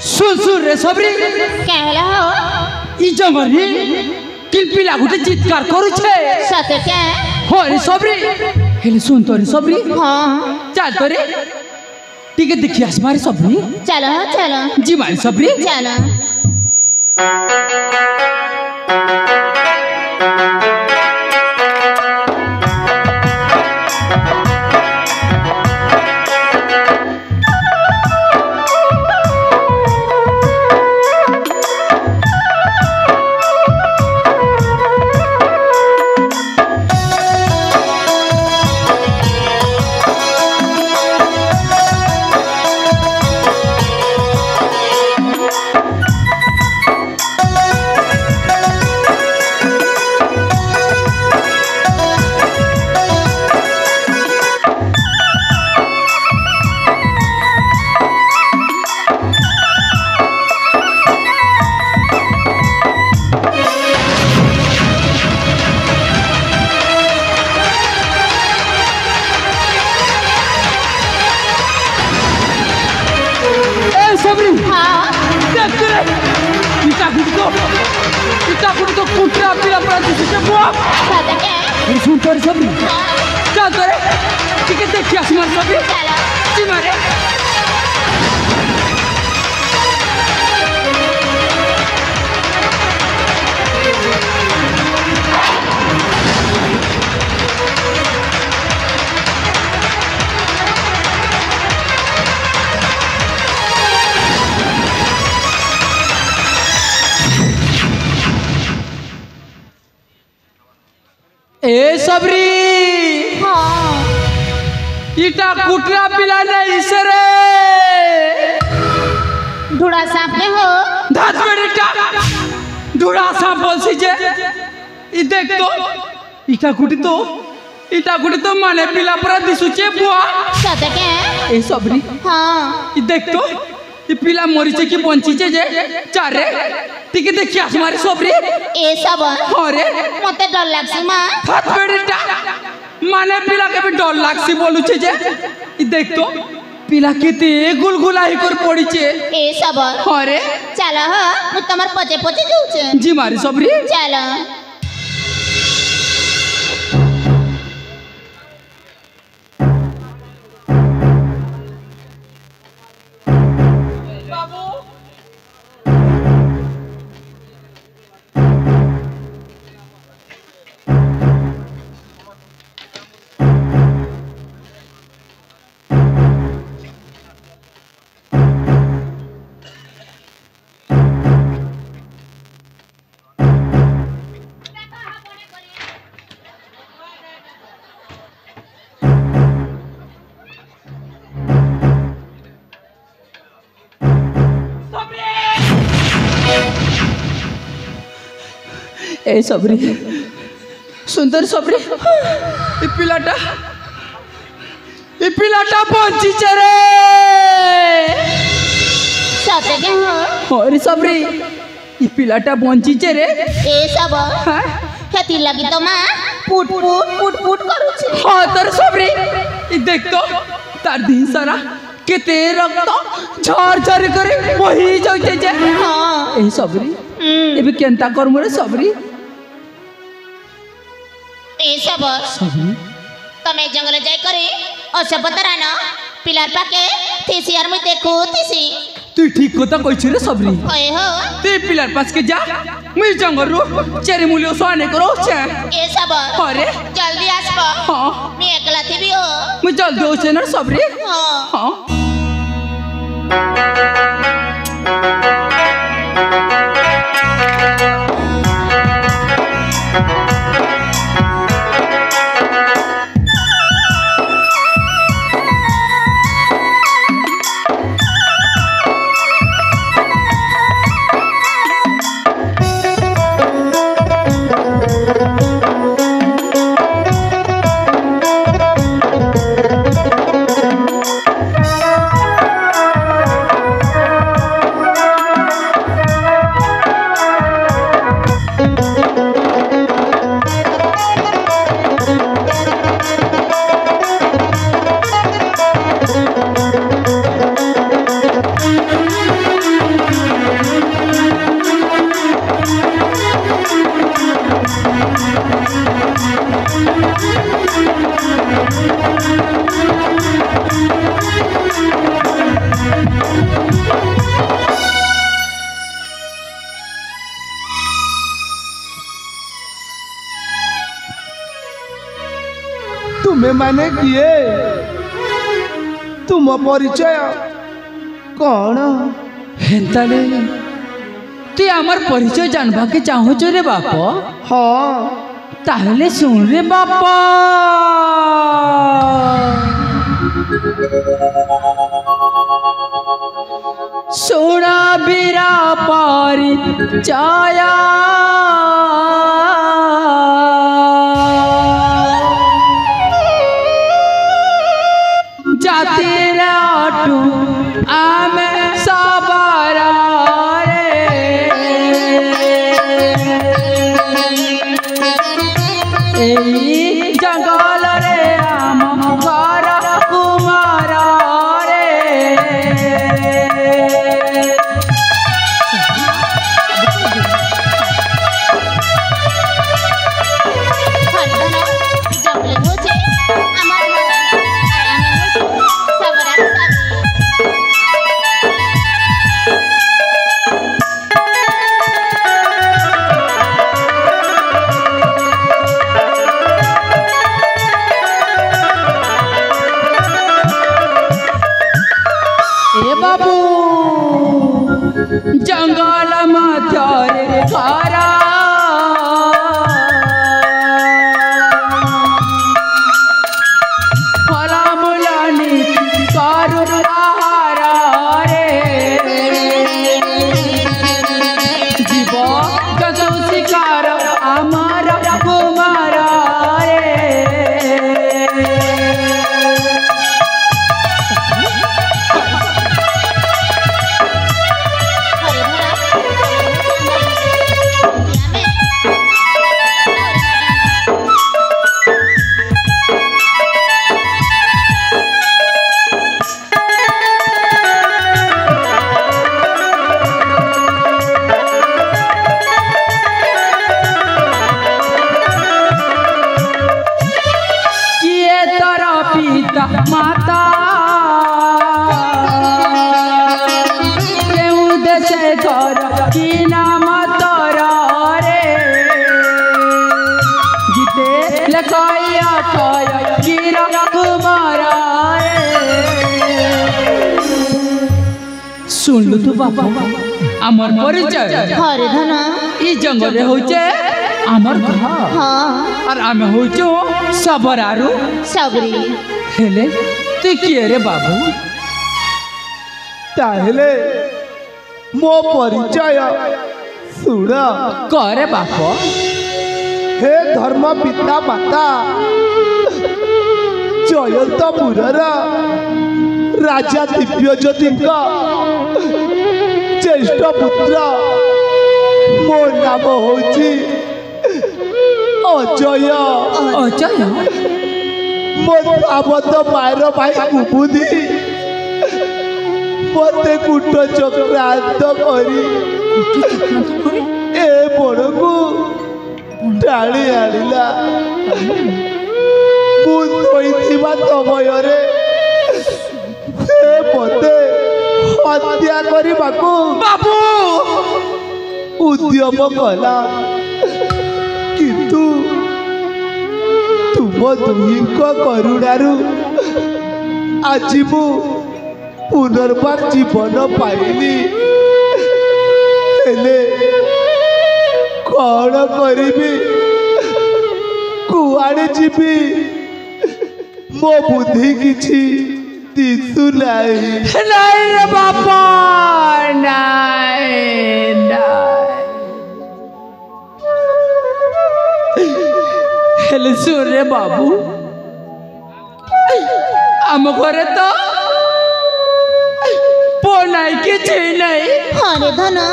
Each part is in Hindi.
सुन रे सबरी क्या होला हो इ जंगरी किलपिला गुटे चित्कार करूछे सते क्या हो रे सबरी हेले सुन तो रे सबरी हां चल तो रे टिके देखि आस मारे सबरी चलो चलो जी मारे सबरी चलो कुटरा पिला पड़ा तुझे बुआ सते क्या सुन तो रे सबरी चल तो रे टिके देखि आस मारे सबरी चलो जी मारे ए सबरी हां इटा कुटरा पिला नहीं सरे ढूढ़ा सांप ने हो धात बेटा ढूढ़ा सांप बोल सी जे इ देख तो इटा कुटी तो माने पिला परा दिसुचे बुआ सते क्या ए सबरी हां इ देख तो इ पिला मरीचे की बंचीचे जे चारे टिके देखि आस मारे सबरी ए सब अरे मते डर लागसी मां हाथ बेटा माने पिला के भी डर लागसी बोलुचे जे इ देख तो पिला केते गुलगुलाई कर पड़ीचे ए सब अरे चलो हो मु तमर पचे पचे जाउछे जी मारी सबरी चलो ए सबरी सुंदर सबरी इ पिलाटा पहुंची रे सते क्या हो अरे सबरी इ पिलाटा पहुंची रे ए सब खेती लगी तो मां पुट पुट पुट पुट करूछे हां तर सबरी इ देख तो तार दिन सारा केते रक्त झर झर करे बही जाउचे जे हां ए सबरी एबे केनता करमु रे सबरी ए सब तमे जंगल जाय करे असपतरा न पिलार पाके थेसियार में देखो थेसी तू ठीक कोता कइछ रे सबरी होय हो ते पिलार पास के जा मुई जंगल रो चेरी मूल्य सोने करो छे ए सब अरे जल्दी आसबो हां मैं एकला थी भी हो मुई जल्दी हो छे न सबरी हां हां तुम्हें माने किए तुम परिचय कौन हेन्ताले तु आमर परिचय जानवा के चाहूच रे बाप हाँ ताहले सुन रे बापा सोना बीरा पारी चाया जाते राटू आमे साबारा रे जंगल रे आम घर कुमार जंगल होचे আমার আর আমি হচ্ছে সবরার ए बाबू जंगल मध्य खारा फला मुलानी कारू आहारा रे जीव गजौ शिकार आमारा कुमारा रे पिता माता देश घर की नाम तोरा रे गीते लखाया खाया गिरा कुमारा सुन लो तू बाबा आमर परिचय हरे धना ई जंगल रे होचे आमर घर हाँ और आमे होचो सबरारू सबरी हेले तू किए रे बाबू ताहले मो परिचय सुन करे बाप हे धर्म पिता माता जयंतपुरर राजा दिव्यज्योति ज्येष्ठ पुत्र मो नाम होची अजय अजय मो आबद मायर भाई कुमुदी मते कुट चक्रांत करी ए बड़ को टाणी आनिला मुझा समय से मते हत्या करने बाबू उद्यम कला किंतु तुम दुही करुणारू आज मु पुनर्बार जीवन पाइली हेले कौन करी कुआड़े जीवी मो बुद्धि किछि दिशु नहीं नहीं रे बापा नहीं हेले सुन रे बाबू आम घरे तो पोनाई किछि नहीं हरे धना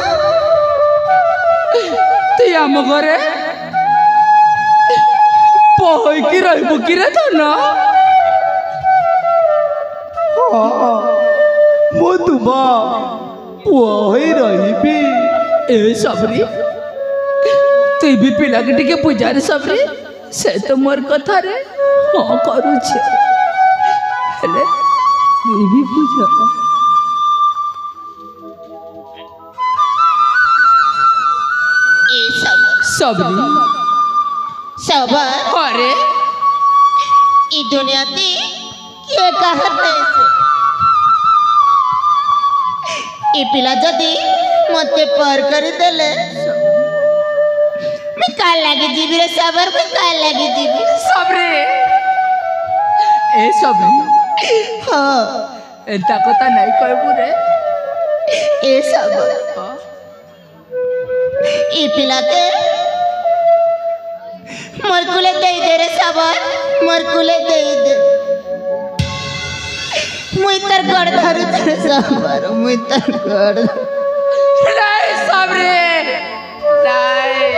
तु आम घरे पहैकी रहिबु कि रे धन मु तुम पुओ ही रही ए सबरी तु भी पिला के टिके पूजा रे सबरी से तो मोर कथा रे हाँ करू छे हेले तु भी पूजा ए सब सबरी सबर अरे ई ଦୁନିଆତି କିଏ କାହାତେ ଏ ପିଲା ଯଦି ମତେ ପାର କରିଦେଲେ ମୁଁ କାଲ ଲାଗି ଯିବି ରେ ସାବର ମୁଁ କାଲ ଲାଗି ଯିବି सबरी ए सबरी ହଁ एंता कथा नहीं कहबू रे ଏ ସାବର ଏ ପିଲାକେ मोर कुले दे दे रे साबर मोर कुले दे दे मुई तर गड़ धरु तर साबर मुई तर गड़ नहीं सबरी नहीं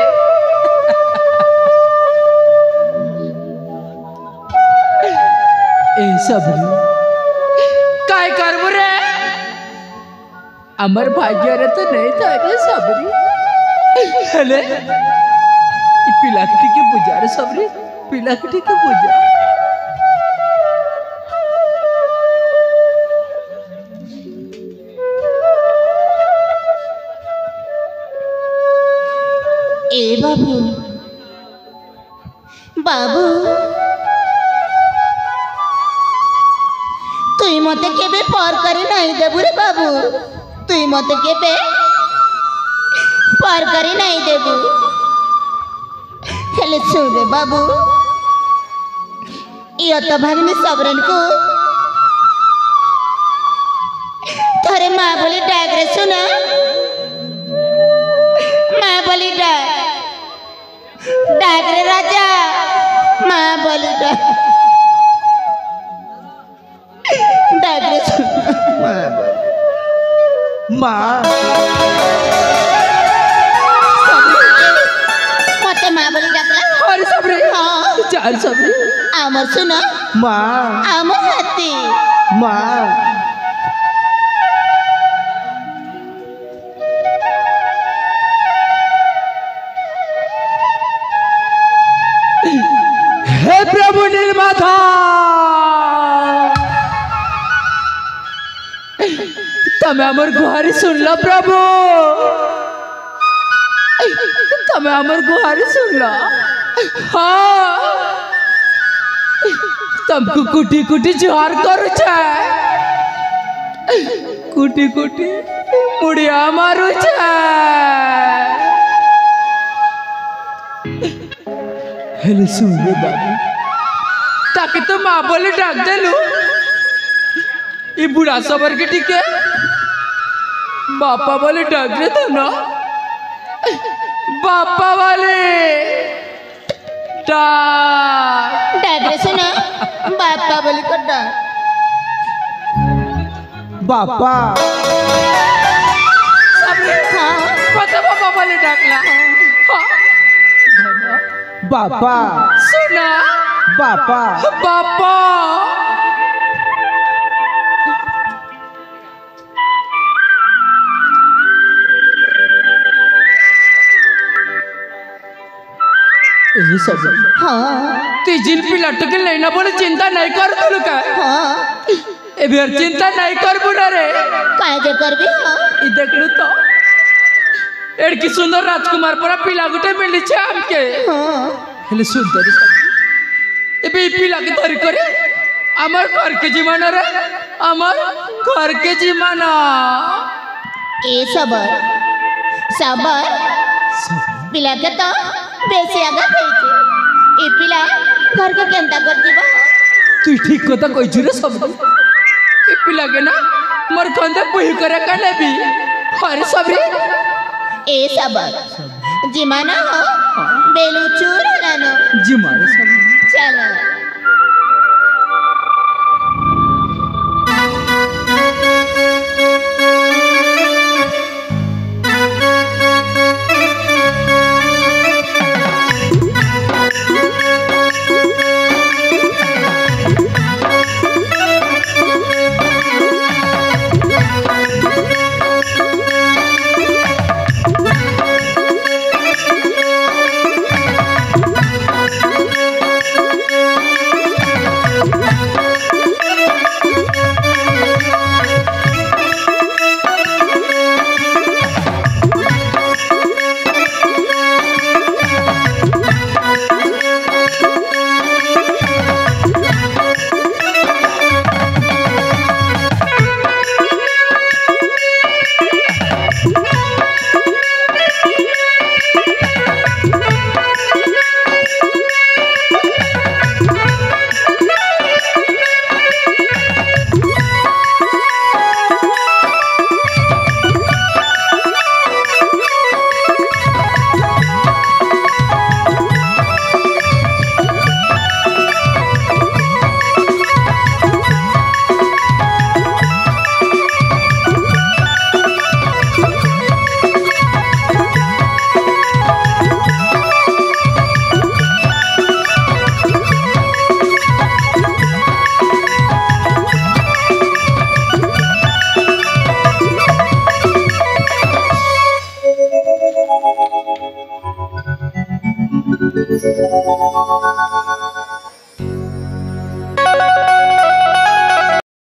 ए सबरी काय करबू रे अमर भाग्य रे तो नहीं था रे सबरी हेले पिलाकटी के पूजा रे सबरी पिलाकटी के पूजा ए बाबू बाबू तुई मते केबे पार करे नहीं देबू रे बाबू तुई मते केबे पार करे नहीं देबू हेले सुन रे बाबू यो तो भागनी सबरन को थोरे माँ बोली डाक रे सुना माँ बोली डाक डाक रे राजा माँ बोली डाक डाक रे सुना माँ बोली माँ मते माँ बोली डाकला और सबरी हाँ चार सबरी आमर सुना माँ आमर हाथी माँ हे प्रभु नीलमाथा तमे हमर गुहारी सुन लो प्रभु तमे हमर गुहारी सुन लो हाँ तुमको कुटी कुटी जोहार करू छे कुटी कुटी मुड़िया मारू छे हेले सुन रे बाबू ताकि तो माँ बोले डाक देलू ये बुढ़ा सबर के टिके बापा बोले डाक दे तो ना बापा वाले डाक डाक रे सुना बापा बोली को डाक बापा हाँ पता बापा बोले डाकला हाँ बापा सुना बापा बापा यही सब हाँ ती जिन पे लटके लेना बोले चिंता नहीं कर तू का हाँ ए बेर चिंता नहीं कर बुना रे काय जे करबी हाँ ई देख लू तो एड़की सुंदर राजकुमार पर पीला गुटे मिली छे हमके हाँ हेले सुंदर सब ए बे पीला के धरी करे अमर घर के जीवन रे अमर घर के जीवन ए सबर सबर पिला के तो बेसी आगा थई ए पिला घर के केंता कर दिबा तू ठीक कथा कहि जुरे सब ए पीला के ना मोर कंदे पुही करे कले भी अरे सबरी ए सबर जिमाना हो बेलू चूर लानो जी मारे सब चलो